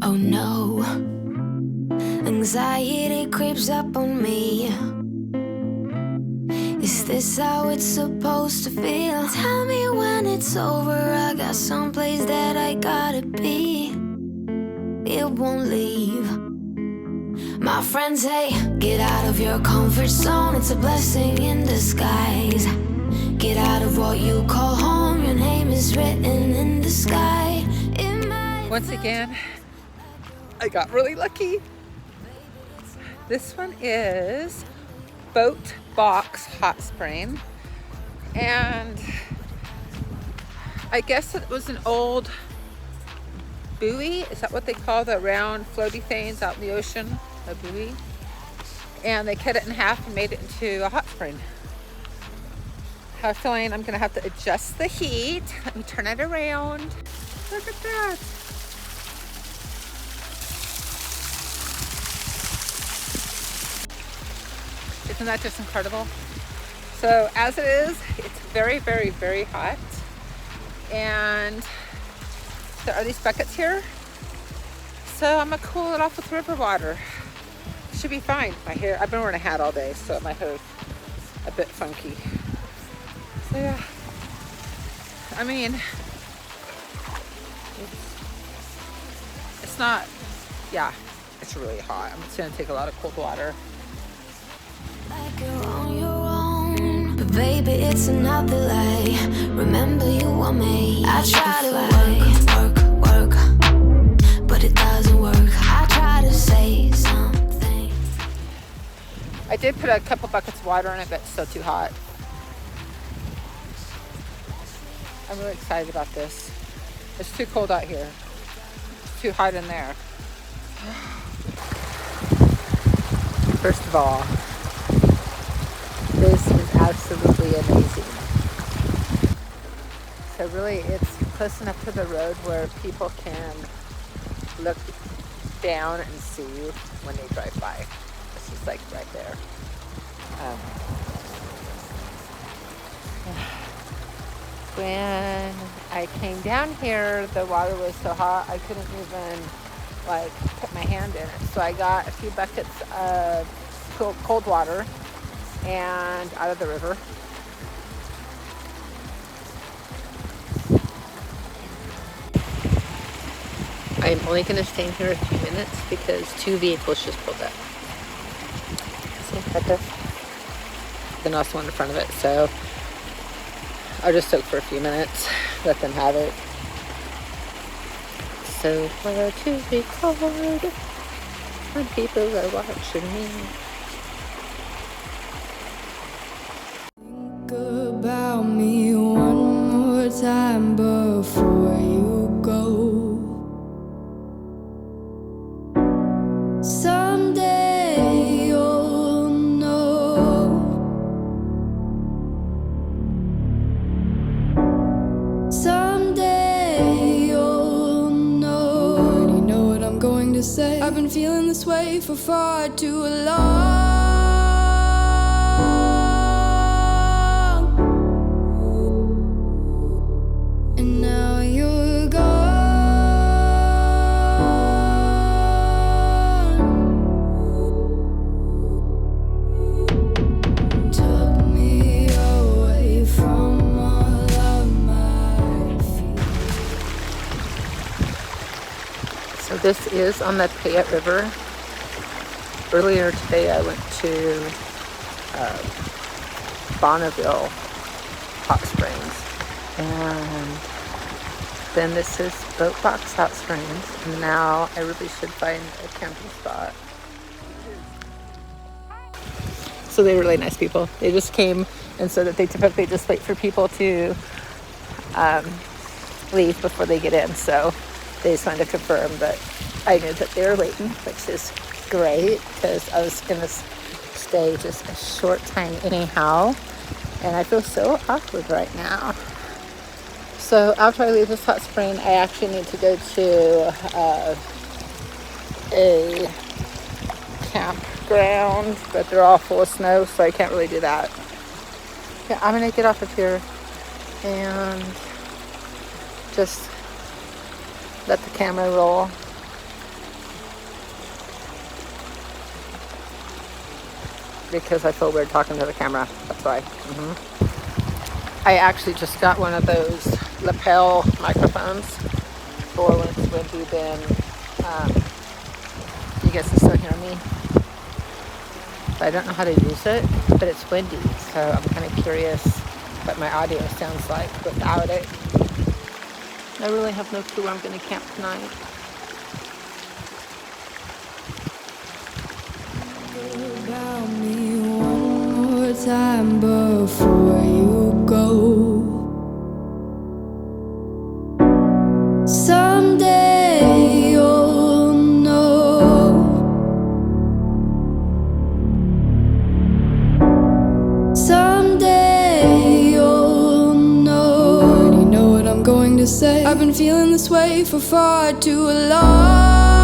Oh no, anxiety creeps up on me. Is this how it's supposed to feel? Tell me when it's over, I got someplace that I gotta be. It won't leave. My friends say, get out of your comfort zone, it's a blessing in disguise. Get out of what you call home, your name is written in the sky. Once again, I got really lucky. This one is Boat Box Hot Spring, and I guess it was an old buoy. Is that what they call the round floaty things out in the ocean? A buoy. And they cut it in half and made it into a hot spring. I have a feeling I'm gonna have to adjust the heat. Let me turn it around. Look at that. Isn't that just incredible? So as it is, it's very, very, very hot. And there are these buckets here. So I'm gonna cool it off with river water. Should be fine. My hair, I've been wearing a hat all day, so my hair's a bit funky. So yeah, I mean, it's not, yeah, it's really hot. I'm just gonna take a lot of cold water. Like you're on your own, but baby, it's another lie. Remember you were me. I try to work, but it doesn't work. I try to say something. I did put a couple buckets of water in it, but it's still too hot. I'm really excited about this. It's too cold out here. It's too hot in there. First of all, this is absolutely amazing. So really, it's close enough to the road where people can look down and see when they drive by. This is like right there. When I came down here, the water was so hot I couldn't even like put my hand in it. So I got a few buckets of cold water and out of the river. I'm only going to stay in here a few minutes because 2 vehicles just pulled up. See, right there. Then also one in front of it. So I'll just soak for a few minutes, let them have it. So far to record when people are watching me. Think about me one more time before you go. Someday you'll know. Someday you'll know. Already know what I'm going to say. I've been feeling this way for far too long. And now you're gone. Took me away from all of my fears. So this is on the Payette River. Earlier today I went to Bonneville Hot Springs, and then this is Boat Box Hot Springs, and now I really should find a camping spot. So they were really nice people. They just came and said that they typically just wait for people to leave before they get in, so they just wanted to confirm, but I knew that they were waiting, which is great because I was gonna stay just a short time anyhow, and I feel so awkward right now. So after I leave this hot spring, I actually need to go to a campground, but they're all full of snow, so I can't really do that. Yeah, I'm gonna get off of here and just let the camera roll because I feel weird talking to the camera. That's why. I actually just got one of those lapel microphones for when it's windy. Then you guys can still hear me. I don't know how to use it, but it's windy, so I'm kind of curious what my audio sounds like without it. I really have no clue where I'm going to camp tonight. About me one more time before you go. Someday you'll know. Someday you'll know. You already know what I'm going to say. I've been feeling this way for far too long.